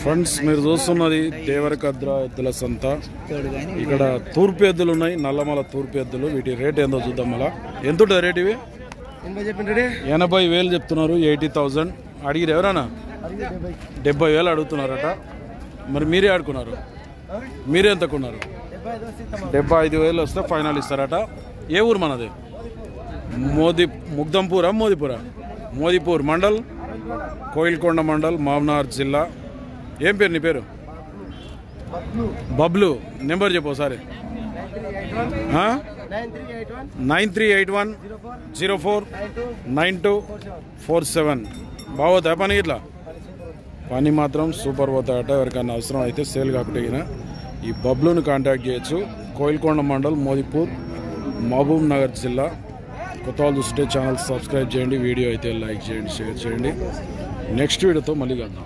Friends మీరు చూస్తున్నది దేవరకద్ర ఎద్దుల సంత. ఇక్కడ తూర్పు ఎద్దులు ఉన్నాయి, నల్లమల తూర్పు ఎద్దులు. వీటి రేట్ ఏందో చూద్దాం. మళ్ళా ఎంత ఉంటుంది రేట్? ఇవి 80,000 చెప్తున్నారు. 80,000 అడిగిరు ఎవరన్నా? 70,000 అడుగుతున్నారట. మరి మీరే ఆడుకున్నారు, మీరే ఎంత కొన్నారు? 75,000 వస్తే ఫైనల్ ఇస్తారట. ఏ ఊరు మనది? ముగ్దంపూరా మోదీపురా? మోదీపూర్ మండల్, కోయిల్కొండ మండల్, మామ్నార్ జిల్లా. ఏం పేరు నీ పేరు? బబ్లు. నెంబర్ చెప్పు ఒకసారి. 9381049247. బాగోతా పని? ఇట్లా పని మాత్రం సూపర్ పోతాయట. ఎవరికైనా అవసరం అయితే సేల్ కాకుండా ఈ బబ్లుని కాంటాక్ట్ చేయొచ్చు. కోయిల్కొండ మండల్, మోదీపూర్, మహబూబ్ నగర్ జిల్లా. కొత్త వాళ్ళు చూస్తే ఛానల్ సబ్స్క్రైబ్ చేయండి, వీడియో అయితే లైక్ చేయండి, షేర్ చేయండి. నెక్స్ట్ వీడియోతో మళ్ళీ కలుద్దాం.